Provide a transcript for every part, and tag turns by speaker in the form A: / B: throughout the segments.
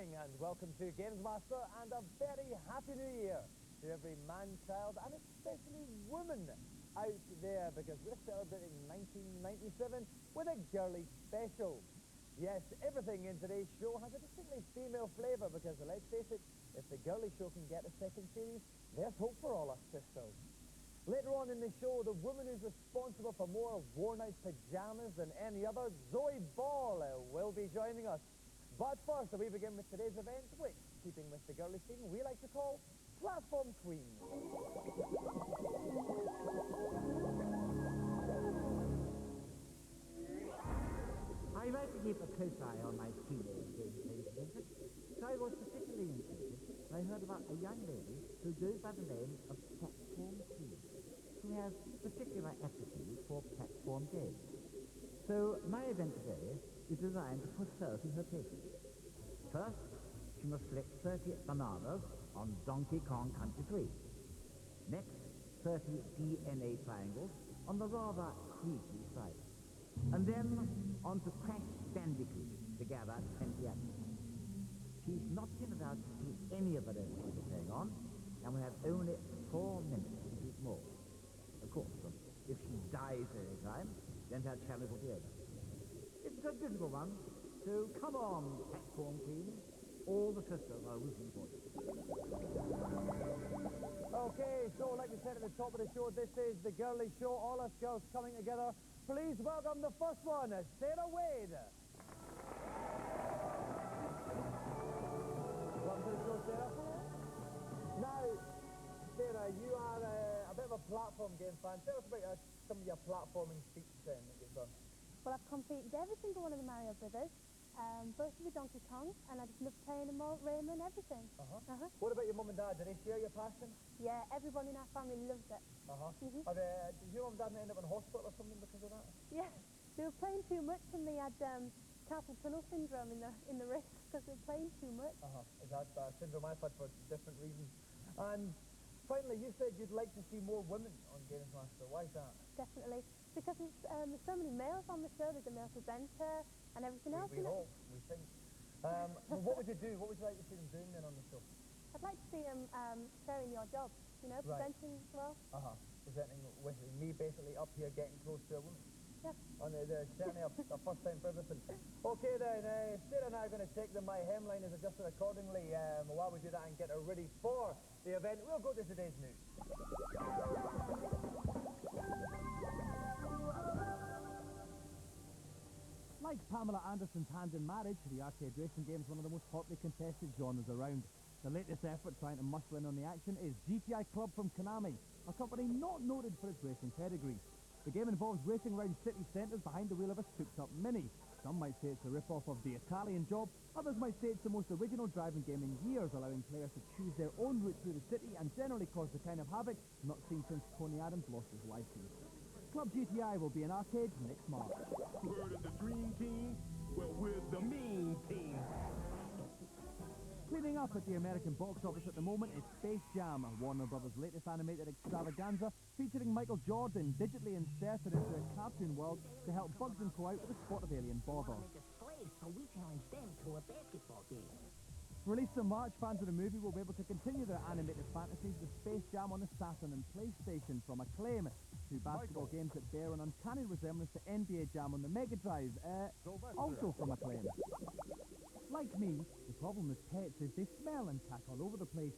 A: evening and welcome to GamesMaster and a very happy new year to every man, child and especially woman out there, because we're celebrating 1997 with a girly special. Yes, everything in today's show has a distinctly female flavour because, let's face it, if the Girly Show can get a second series, there's hope for all us sisters. Later on in the show, the woman who's responsible for more worn-out pyjamas than any other, Zoe Ball, will be joining us. But first, we begin with today's event, which, keeping with the girly theme, we like to call Platform Queen.
B: I like to keep a close eye on my female game players, so I was particularly interested when I heard about a young lady who goes by the name of Platform Queen, who has particular aptitude for platform games. So my event today is designed to put her to her paces. First, she must select 30 bananas on Donkey Kong Country 3. Next, 30 DNA triangles on the rather creepy side. And then on to Crash Bandicoot to gather 20 apples. She's not been allowed to see any of the levels we're playing on, and we have only 4 minutes to beat more. Of course, if she dies at any time, then her challenge will be over. It's a difficult one, so come on, Platform Queen. All the sisters are rooting for you.
A: Okay, so like we said at the top of the show, this is the Girly Show, all us girls coming together. Please welcome the first one, Sarah Wade. Welcome to the show, Sarah. Now, Sarah, you are a bit of a platform game fan. Tell us about some of your platforming feats that you've done.
C: Well, I've completed every single one of the Mario Brothers, both of the Donkey Kong, and I just love playing them all, Rayman, everything.
A: What about your mum and dad? Do they share your passion?
C: Yeah, everyone in our family loves it.
A: Did your mum and dad end up in hospital or something because of that?
C: Yeah, they were playing too much and they had carpal tunnel syndrome in the wrist because they were playing too much.
A: Is that syndrome I've had for different reasons? And finally, you said you'd like to see more women on GamesMaster. Why is that?
C: Definitely. Because there's so many males on the show. There's a male presenter and everything else.
A: We hope, we think. But what would you do? What would you like to see them doing then on the show?
C: I'd like to see them sharing your job, presenting as well.
A: Presenting with me basically up here getting close to a woman.
C: Yep.
A: There's certainly a first time for everything. Okay then, Sarah and I are going to check that my hemline is adjusted accordingly. While we do that and get her ready for the event, we'll go to today's news.
D: Like Pamela Anderson's Hand in Marriage, the arcade racing game is one of the most hotly contested genres around. The latest effort trying to muscle in on the action is GPI Club from Konami, a company not noted for its racing pedigree. The game involves racing around city centres behind the wheel of a souped-up Mini. Some might say it's a rip-off of the Italian Job, others might say it's the most original driving game in years, allowing players to choose their own route through the city and generally cause the kind of havoc not seen since Tony Adams lost his license. Club GTI will be in arcades next March.
E: Word of the Dream Team? Well, we're the mean team.
D: Cleaning up at the American box office at the moment is Space Jam, Warner Brothers' latest animated extravaganza, featuring Michael Jordan digitally inserted into a cartoon world to help Bugs and Co out with a spot of alien bother.
F: So we challenge them to a basketball game.
D: Released in March, fans of the movie will be able to continue their animated fantasies with Space Jam on the Saturn and PlayStation from Acclaim, two basketball games that bear an uncanny resemblance to NBA Jam on the Mega Drive, also from Acclaim. Like me, the problem with pets is they smell and cack all over the place.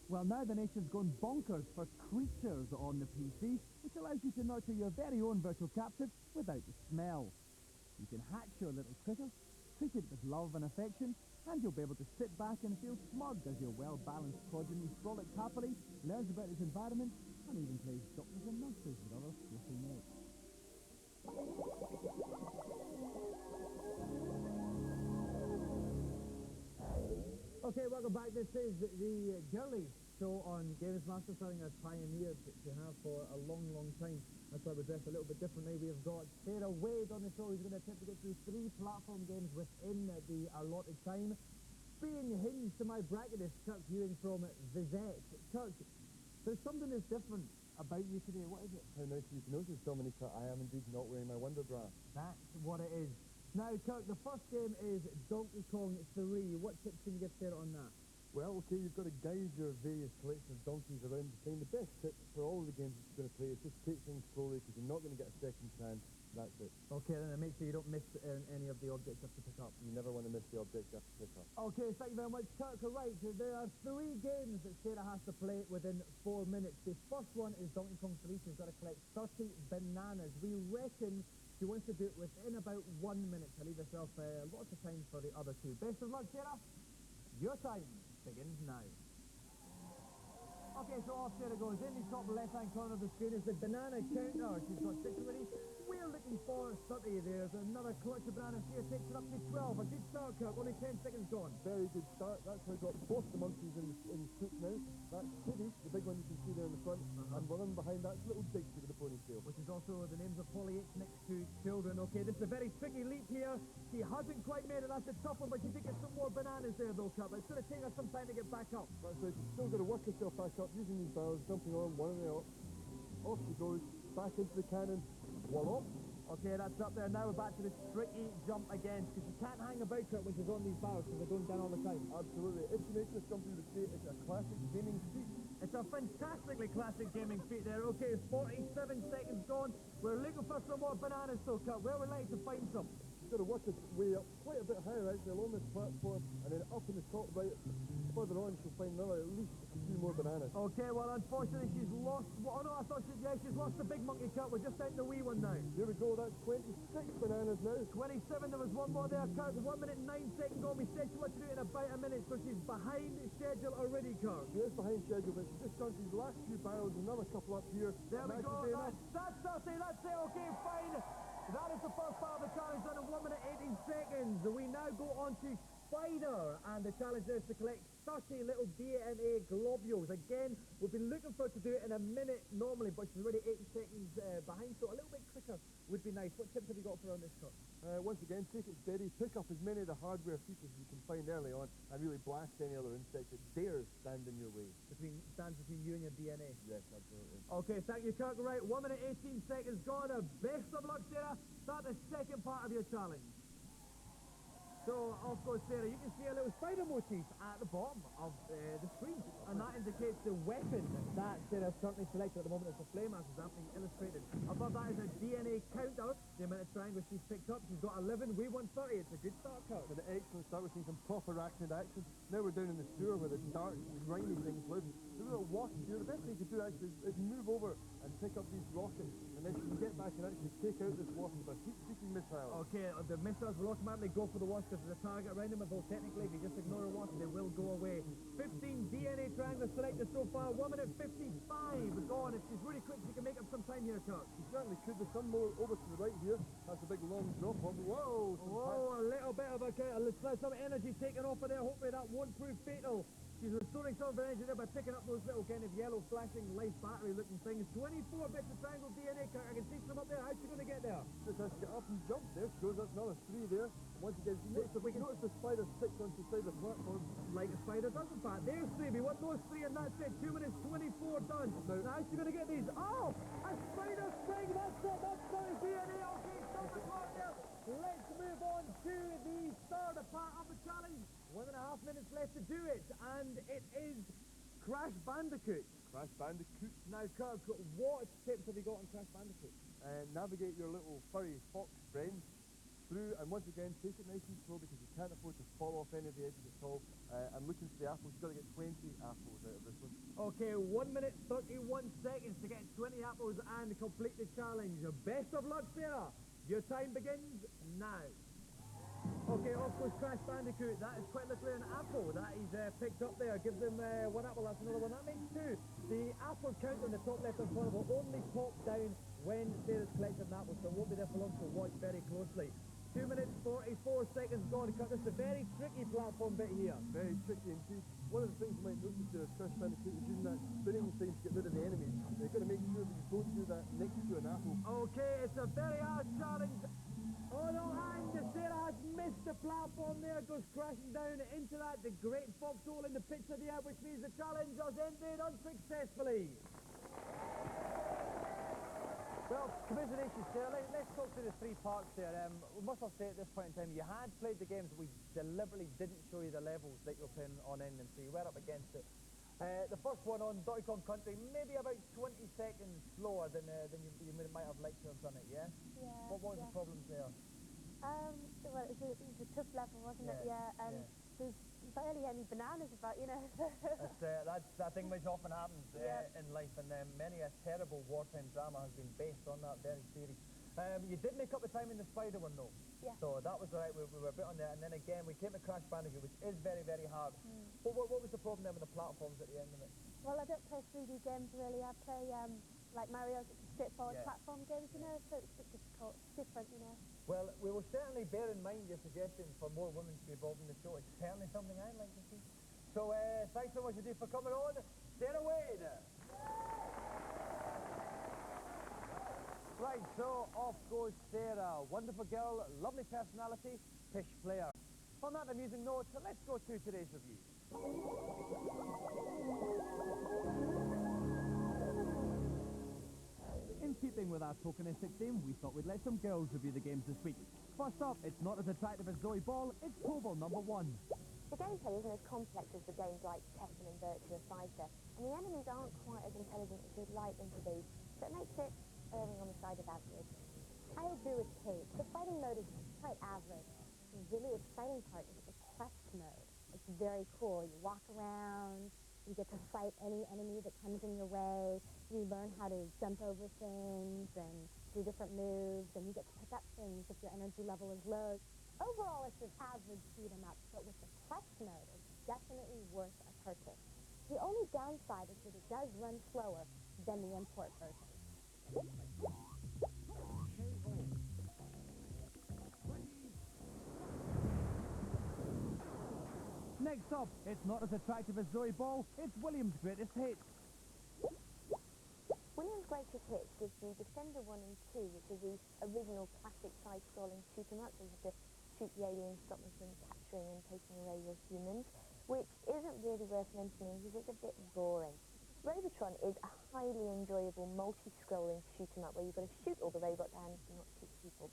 D: Well, now the nation's gone bonkers for creatures on the PC, which allows you to nurture your very own virtual captive without the smell. You can hatch your little critter, treat it with love and affection, and you'll be able to sit back and feel smug as your well-balanced progeny frolics happily, learns about its environment, and even plays doctors and nurses with other squishy mates.
A: Okay, welcome back. This is the Girly Show on GamesMaster, something I've pioneered to have for a long, long time. That's why we're dressed a little bit differently. We've got Sarah Wade on the show, who's going to attempt to get through 3 platform games within the allotted time. Being hinged to my bracket is Chuck Ewing from Vizette. Chuck, there's something that's different about you today. What is it?
G: How nice of you to notice, Dominica. I am indeed not wearing my Wonder Bra.
A: That's what it is.
D: Now, Kirk, the first game is Donkey Kong 3. What tips can you give Sarah on that?
E: Well, okay, you've got to guide your various collection of donkeys around the time. The best tip for all the games that you're going to play is just take things slowly, because you're not going to get a second chance. That's it.
D: Okay, then make sure you don't miss any of the objects you have to pick up.
E: You never want to miss the objects you have to pick up.
D: Okay, thank you very much, Kirk. Right, so there are 3 games that Sarah has to play within 4 minutes. The first one is Donkey Kong 3. She's got to collect 30 bananas. We reckon she wants to do it within about 1 minute to leave herself lots of time for the other 2. Best of luck, Sarah. Your time begins now. Okay, so off Sarah goes. In the top left-hand corner of the screen is the banana counter. She's got 6 already. We're looking for 30. There's another clutch of bananas here. Takes her up to 12. A good start, Kirk. Only 10 seconds gone.
E: Very good start. That's how I got both the monkeys in soup now. That's Kitty, the big one you can see there in the front. And the one behind that's Little Digsy with the ponytail.
D: Which is also the names of Polly H next to children. Okay, this is a very tricky leap here. She hasn't quite made it. That's a tough one, but she did get some more bananas there, though, Kirk. It's going to take her some time to get back up.
E: That's right. She's still got to work herself back up using these barrels, jumping on one and the up. Off she goes, back into the cannon. Voila.
D: Okay, that's up there. Now we're back to this tricky jump again, because you can't hang about it when she's on these barrels, because they're going down all the time.
E: Absolutely. If she makes this jump, you would say it's a classic gaming feat.
D: It's a fantastically classic gaming feat there. Okay, 47 seconds gone. We're looking for some more bananas, though, Cut. Where would we like to find some?
E: She's got to work her way up quite a bit higher, actually, along this platform, and then up in the top right. Further on, she'll find another, at least a few more bananas.
D: Okay, well, unfortunately, she's lost... Oh, no, I thought she's lost the big monkey, Cut. We're just down the wee one now.
E: Here we go. That's 26 bananas now.
D: 27. There was one more there, Cut. 1 minute, 9 seconds gone. We said she wanted to do it in about a minute, so she's behind schedule already, Cut.
E: She is behind schedule, but she just done these last few barrels, another couple up here.
D: There we go. That's it. Okay, fine. That is the first part of the challenge done in 1 minute, 18 seconds. We now go on to Spider, and the challenge there is to collect 30 little DNA globules. Again, we've been looking for her to do it in a minute normally, but she's already 8 seconds behind, so a little bit quicker would be nice. What tips have you got for her on this cut?
E: Once again, take it steady, pick up as many of the hardware features as you can find early on, and really blast any other insect that dares stand in your way.
D: Stands between you and your DNA?
E: Yes, absolutely.
D: Okay, thank you, Kirk. Right, 1 minute, 18 seconds gone. Best of luck, Sarah. Start the second part of your challenge. So, of course, Sarah, you can see a little spider motif at the bottom of the screen, and that indicates the weapon that Sarah's currently selected at the moment. It's a flame axe, as aptly illustrated. Above that is a DNA counter, the amount of triangles she's picked up. She's got 11, we won 30. It's a good start, Kirk.
E: An excellent start. We're seeing some proper arachnid action. Now we're down in the sewer where the dark, grimy things live. There's a little wasp here. The best thing you can do actually is move over and pick up these rockets, and then you can get back and actually take out this wasp with a heat-seeking missile.
D: Okay, the missiles will automatically go for the wasp if there's a target around them, although technically if you just ignore a wasp, they will go away. 15 DNA triangles selected so far, 1 minute 55 gone. If she's really quick, she can make up some time here, Kirk.
E: She certainly could. There's some more over to the right here. That's a big long drop off. Whoa!
D: Whoa, a little bit of some energy taken off of there. Hopefully that won't prove fatal. She's restoring some of her energy there by picking up those little kind of yellow flashing life battery looking things. 24 bits of triangle DNA, Kirk. I can see some up there. How's she going to get there?
E: Just has to get up and jump. There she goes. That's another 3 there. And once again, notice the spider sticks onto the side of the platform.
D: Like a spider does, in fact. There's 3. We want those 3, and that's it. 2 minutes 24 done. Now how's she going to get these? Oh! A spider spring! That's it! That's spider DNA! Okay, stop the clock there. Let's move on to the third part of the challenge. 1.5 minutes left to do it, and it is Crash Bandicoot.
E: Crash Bandicoot.
D: Now, Kirk, what tips have you got on Crash Bandicoot?
E: Navigate your little furry fox friends through, and once again, take it nice and slow because you can't afford to fall off any of the edges at all. And looking for the apples, you've got to get 20 apples out of this one. Okay,
D: 1 minute 31 seconds to get 20 apples and complete the challenge. Best of luck, Sarah. Your time begins now. Okay, of course, Crash Bandicoot, that is quite literally an apple that he's picked up there. Gives him 1 apple, that's another one. That makes 2. The apple count on the top left-hand corner will only pop down when Sarah's collected an apple, so it won't be there for long, so watch very closely. 2 minutes, 44 seconds gone. This is a very tricky platform bit here.
E: Very tricky indeed. One of the things you might notice there is Crash Bandicoot is using that spinning thing to get rid of the enemies. You've got to make sure that you don't do that next to an apple.
D: Okay, it's a very hard challenge. Oh no, and Sarah has missed the platform there, goes crashing down into that, the great foxhole in the pits of the air, which means the challenge has ended unsuccessfully.
A: Well, congratulations, Sarah. Let's talk to the three parts there. We must have said at this point in time, you had played the games. We deliberately didn't show you the levels that you're playing on N, so you were up against it. The first one on Donkey Kong Country, maybe about 20 seconds slower than you might have liked to have done it, yeah?
C: Yeah.
A: What was the problems there?
C: Well, it was a tough level, wasn't it? Yeah, and there's barely any bananas about, you know.
A: That thing which often happens in life, and many a terrible wartime drama has been based on that very series. You did make up the time in the spider one, though.
C: Yeah.
A: So that was all right. We were a bit on there, and then again we came to Crash Bandicoot, which is very, very hard. What was the problem then with the platforms at the end of it?
C: Well, I don't play 3D games really. I play like Mario's straightforward platform games, you know. So it's a bit difficult, different, you know.
A: Well, we will certainly bear in mind your suggestion for more women to be involved in the show. It's certainly something I'd like to see. So, thanks so much indeed for coming on. Sarah Wade. Right, so off goes Sarah. Wonderful girl, lovely personality, pish player. On that amusing note, let's go to today's review.
D: In keeping with our tokenistic theme, we thought we'd let some girls review the games this week. First up, it's not as attractive as Zoe Ball, it's Tobal number 1.
G: The gameplay isn't as complex as the games like Tekken and Virtua Fighter, and the enemies aren't quite as intelligent as you'd like them to be, so it makes it erring on the side of average. I agree with Kate. The fighting mode is quite average. The really exciting part is the quest mode. It's very cool. You walk around, you get to fight any enemy that comes in your way, you learn how to jump over things and do different moves, and you get to pick up things if your energy level is low. Overall, it's an average shoot 'em up, but with the quest mode, it's definitely worth a purchase. The only downside is that it does run slower than the import version.
D: Next up, it's not as attractive as Zoe Ball, it's William's greatest hits.
G: William's Greatest Hits gives you Defender 1 and 2, which are the original classic side-scrolling shoot-em-ups, where you have to shoot the aliens, stop them from capturing and taking away your humans, which isn't really worth mentioning because it's a bit boring. Robotron is a highly enjoyable multi-scrolling shoot-em-up where you've got to shoot all the robots and not shoot people.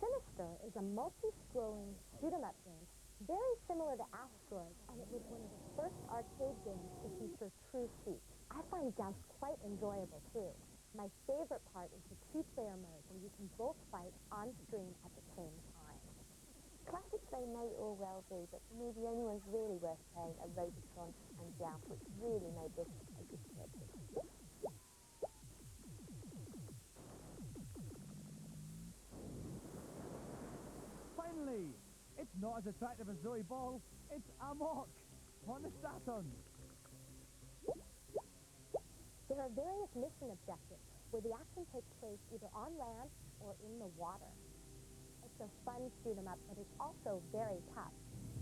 G: Sinister is a multi-scrolling shoot-em-up game very similar to Asteroid, and it was one of the first arcade games to feature true feet. I find Joust quite enjoyable too. My favorite part is the two-player mode where you can both fight on screen at the same time. Classics they may all well be, but for me the only ones really worth playing are Robotron and Joust, which really made this a good purchase.
D: Finally, it's not as attractive as Zoe Ball, it's Amok on the Saturn.
G: There are various mission objectives where the action takes place either on land or in the water. It's a fun shoot 'em up, but it's also very tough.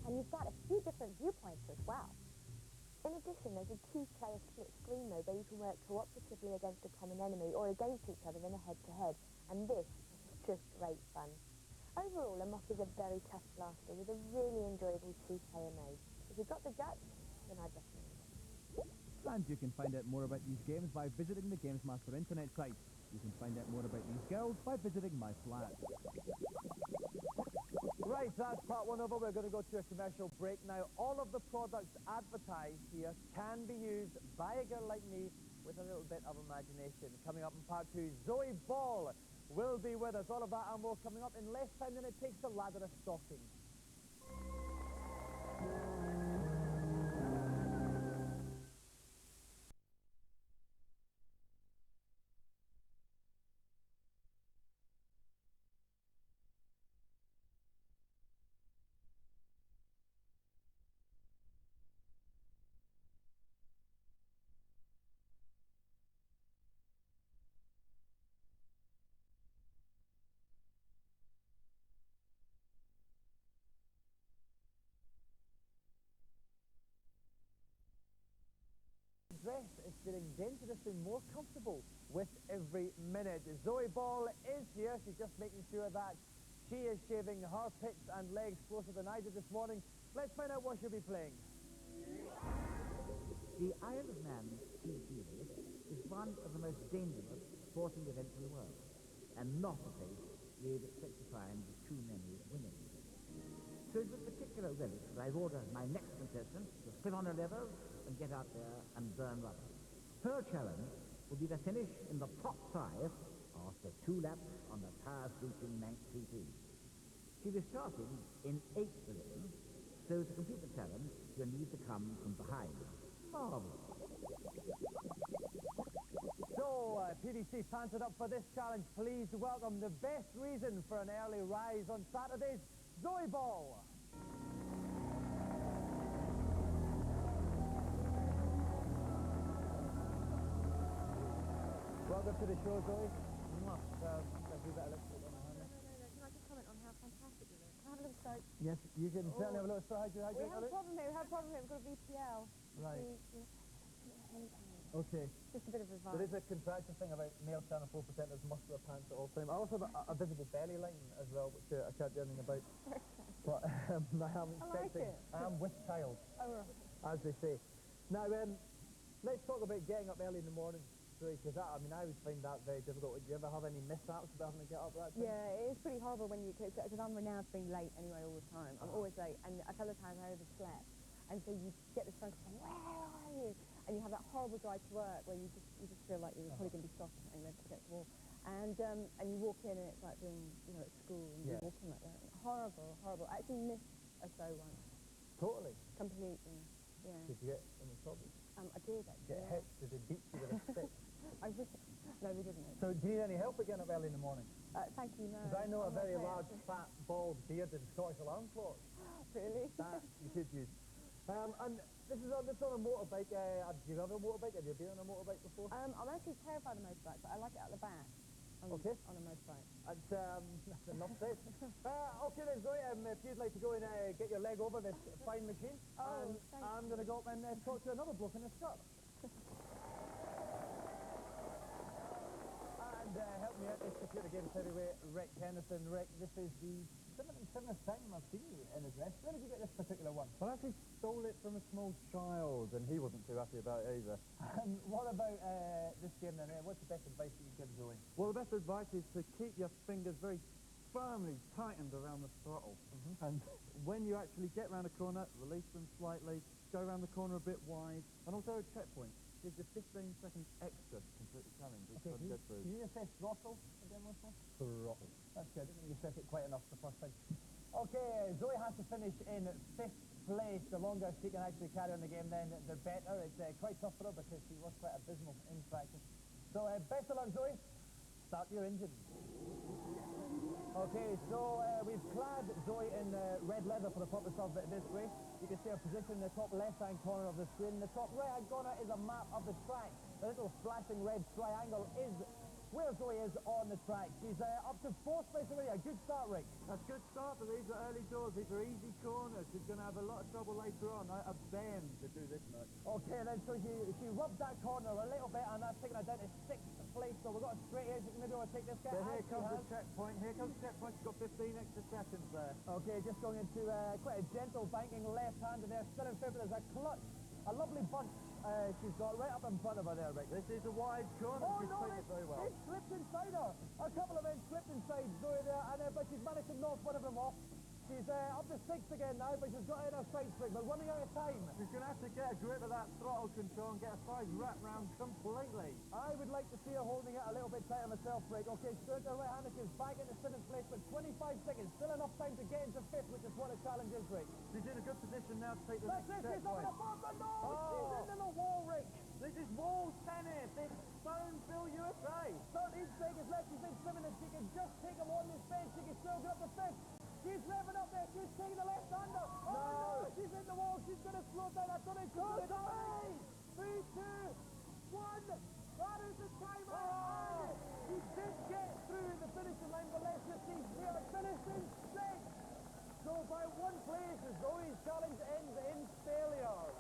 G: And you've got a few different viewpoints as well. In addition, there's a two-player split screen mode where you can work cooperatively against a common enemy or against each other in a head-to-head, and this is just great fun. Overall, Amok is a very tough blaster with a really enjoyable two-player mode. If you've got the guts, then I'd recommend it.
D: And you can find out more about these games by visiting the GamesMaster internet site. You can find out more about these girls by visiting my flat.
A: Right, that's part one over. We're going to go to a commercial break now. All of the products advertised here can be used by a girl like me with a little bit of imagination. Coming up in part two, Zoe Ball will be with us. All of that and more coming up in less time than it takes to lather a stocking. Dress is getting dangerously more comfortable with every minute. Zoe Ball is here. She's just making sure that she is shaving her pits and legs closer than I did this morning. Let's find out what she'll be playing.
B: The Isle of Man 2D is one of the most dangerous sporting events in the world, and not a place you'd expect to find too many women. So it's with particular relish that I've ordered my next contestant to put on her leathers and get out there and burn rubber. Her challenge will be to finish in the top 5 after 2 laps on the tire-sweeping Manx TT. She'll be starting in 8th position, so to complete the challenge, you'll need to come from behind. Marvellous.
A: So, PDC panted up for this challenge. Please welcome the best reason for an early rise on Saturdays, Zoe Ball. Welcome to the show, Zoe. A wee bit of lipstick on my hand.
C: No. Can I just comment on how fantastic it is? Can I have a little stroke?
A: Yes, you can certainly have a look. So, how do you
C: We have a problem here. We've got a VPL.
A: Right. Okay.
C: Just a bit of advice.
A: There is a contractual thing about male channel 4% as muscular pants at all times. I also have a visible belly line as well, which I can't do anything about. But I am expecting. I am with child, as they say. Now, let's talk about getting up early in the morning. Because I would find that very difficult. Do you ever have any mishaps about having to get up that time?
H: Yeah, it is pretty horrible when you, because I'm renowned for being late anyway all the time. I'm always late, and a couple of times I overslept. And so you get this phone call, where are you? And you have that horrible drive to work where you just feel like you're probably going to be stopped and then against the wall. And you walk in and it's like being, at school and you're walking like that. Horrible. I actually missed a show once.
A: Totally?
H: Completely, yeah.
A: Did you get any trouble?
H: I did actually.
A: Get hit? Did they beat you with a stick?
H: I wish. No, we didn't.
A: So do you need any help with getting up early in the morning?
H: Thank you, no.
A: Because I know a very
H: okay.
A: large, fat, bald, bearded Scottish alarm clock.
H: Really?
A: That you could use. And this is on a motorbike. Do you have a motorbike? Have you been on a motorbike before?
H: I'm actually terrified of motorbikes, but I like it at the back. On a motorbike.
A: That's enough said. Okay then, Zoe, if you'd like to go and get your leg over this fine machine, I'm going to go up and talk to another bloke in a skirt. And help me out, this computer games heavyweight, Rick Henderson. Rick, this is the 77th time I've seen you in a dress. Where did you get this particular one?
E: Well, I actually stole it from a small child, and he wasn't too happy about it either.
A: And what about this game then? What's the best advice that you give Zoe?
E: Well, the best advice is to keep your fingers very firmly tightened around the throttle. And when you actually get round a corner, release them slightly, go around the corner a bit wide, and also a checkpoint. Gives you 15 seconds extra to complete the challenge.
A: Okay, can you just say throttle again, Russell? Throttle. That's good. I didn't think you said it quite enough the first time. Okay, Zoe has to finish in 5th place. The longer she can actually carry on the game, then the better. It's quite tough for her because she was quite abysmal in practice. So best of luck, Zoe. Start your engine. Okay, so we've clad Zoe in red leather for the purpose of this race. You can see her position in the top left-hand corner of the screen. The top right-hand corner is a map of the track. The little flashing red triangle is where Zoe is on the track. She's up to 4th place already. A good start, Rick.
E: That's a good start, but these are early doors. These are easy corners. She's going to have a lot of trouble later on. I bend to do this much.
A: Okay, then, so she rubbed that corner a little bit, and that's taken her down to 6th place. So we've got a straight here. She can maybe overtake this guy.
E: So here comes the checkpoint. Here comes the checkpoint. She's got 15 extra seconds there.
A: Okay, just going into quite a gentle banking left-hander there. Still in 5th, there's a clutch. A lovely bunch she's got right up in front of her there, Rick.
E: This is a wide corner.
A: Oh,
E: She's
A: no,
E: playing it very well.
A: It slipped inside her. A couple of men slipped inside Zoe there, but she's managed to knock one of them off. She's up to 6th again now, but she's got in her sights, Rick. We're running out of time.
E: She's going to have to get a grip of that throttle control and get a side wrap round completely.
A: I would like to see her holding it a little bit tighter myself, Rick. Okay, she's going to her right-hander. She's back into 7th place with 25 seconds. Still enough time to get into 5th, which is what the challenge is, Rick.
E: She's in a good position now to take the
A: That's
E: next
A: it, she's up in
E: checkpoint.
A: the fourth, but no! She's into the wall, Rick.
E: This is wall tennis. It's Stoneville, USA.
A: 13 seconds left. She's in 7th, and she can just take him on this bench. She can still get up to 5th. She's revving up there. She's taking the left-hander. Oh, no! She's in the wall. She's going to slow down. I don't think she's going to do it. 3, 2, 1. That is the time. Oh! She did get through the finishing line, but let's just see. We are finishing 6th. So by 1 place, Zoe's challenge ends in failure.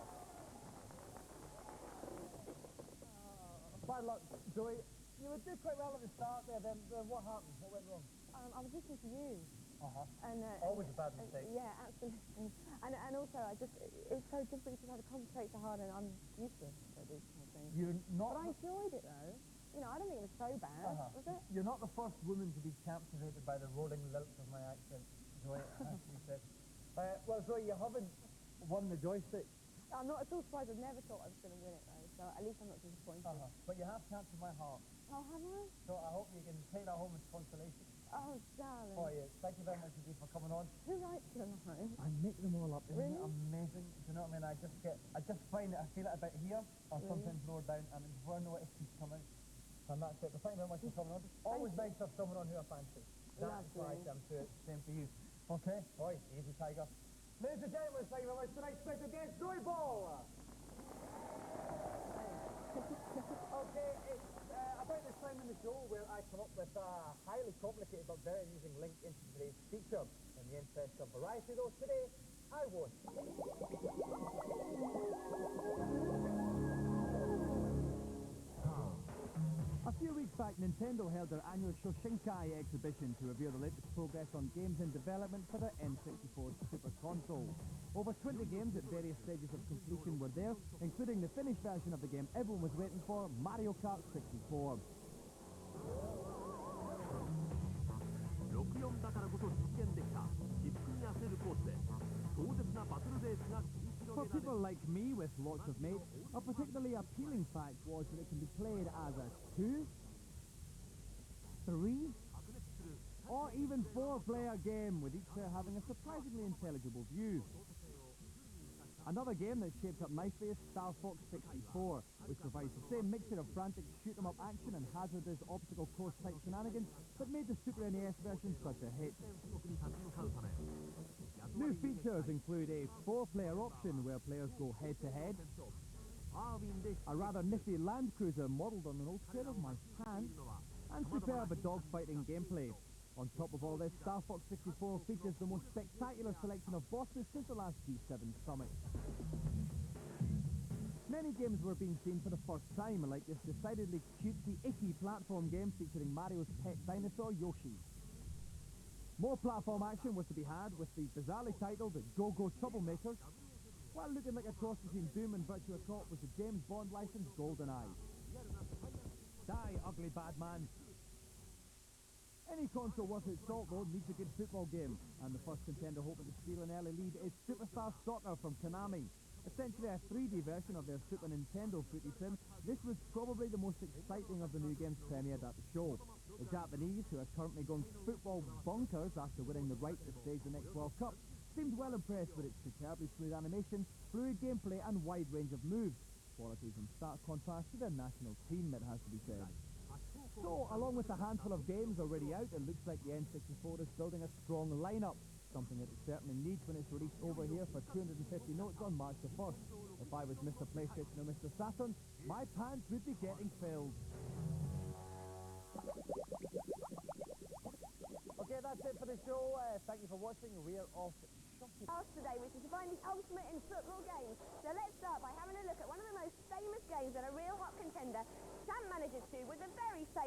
A: Bad luck, Zoe. You were doing quite well at the start there, then what happened? What went wrong?
H: I was listening to you. And,
A: always a bad mistake.
H: Yeah, absolutely. And also, it's so difficult to have to concentrate so hard, and I'm useless at these kind of things.
A: You're not...
H: But I enjoyed it, though. you know, I don't think it was so bad, was it?
A: You're not the first woman to be captivated by the rolling lilt of my accent, Zoe, it has to be said. Well, Zoe, you haven't won the joystick.
H: I'm not at all surprised. I never thought I was going to win it, though, so at least I'm not disappointed.
A: But you have captured my heart.
H: Oh, have I?
A: So I hope you can take that home as consolation.
H: Oh, darling.
A: Oh, yeah. Thank you very much indeed for coming on.
H: Who writes them home?
A: I make them all up. Isn't
H: Really?
A: it amazing? Do you know what I mean? I just find it, I feel it about here, or sometimes lower down, and before I know it keeps coming. And that's it. But thank you very much for coming on. Always nice to have someone on who I fancy. That's why I'm to it. Same for you. Okay? Oi, easy, Tiger. Ladies and gentlemen, thank you very much. Tonight's special guest, Zoe Ball. Okay, it's about this time in the show where I come up with a highly complicated but very amusing link into today's feature. In the interest of variety, though, today I won't.
D: A few weeks back, Nintendo held their annual Shoshinkai exhibition to reveal the latest progress on games in development for their N64 Super Console. Over 20 games at various stages of completion were there, including the finished version of the game everyone was waiting for, Mario Kart 64. For people like me with lots of mates, a particularly appealing fact was that it can be played as a 2, 3, or even 4-player game, with each player having a surprisingly intelligible view. Another game that shaped up nicely is Star Fox 64, which provides the same mixture of frantic shoot-'em-up action and hazardous obstacle course type shenanigans that made the Super NES version such a hit. New features include a 4-player option where players go head-to-head, a rather nifty Land Cruiser modelled on an old pair of my pants, and superb dogfighting gameplay. On top of all this, Star Fox 64 features the most spectacular selection of bosses since the last G7 summit. Many games were being seen for the first time, like this decidedly cutesy, icky platform game featuring Mario's pet dinosaur, Yoshi. More platform action was to be had with the bizarrely titled Go-Go Troublemakers, while looking like a cross between Doom and Virtua Cop was the James Bond licensed GoldenEye. Die, ugly bad man. Any console worth its salt, though, needs a good football game, and the first contender hoping to steal an early lead is Superstar Soccer from Konami. Essentially a 3D version of their Super Nintendo footy sim, this was probably the most exciting of the new games premiered at the show. The Japanese, who are currently going football bonkers after winning the right to stage the next World Cup, seemed well impressed with its superbly smooth animation, fluid gameplay and wide range of moves, qualities in stark contrast to their national team, it has to be said. So, along with a handful of games already out, it looks like the N64 is building a strong lineup, something that it certainly needs when it's released over here for 250 notes on March the 1st. If I was Mr. PlayStation or Mr. Saturn, my pants would be getting filled.
A: Okay, that's it for the show. Thank you for watching. We're off shopping.
G: Task today, which is to find the ultimate in football games. So let's start by having a look at one of the most famous games and a real hot contender Champ manages to with a very safe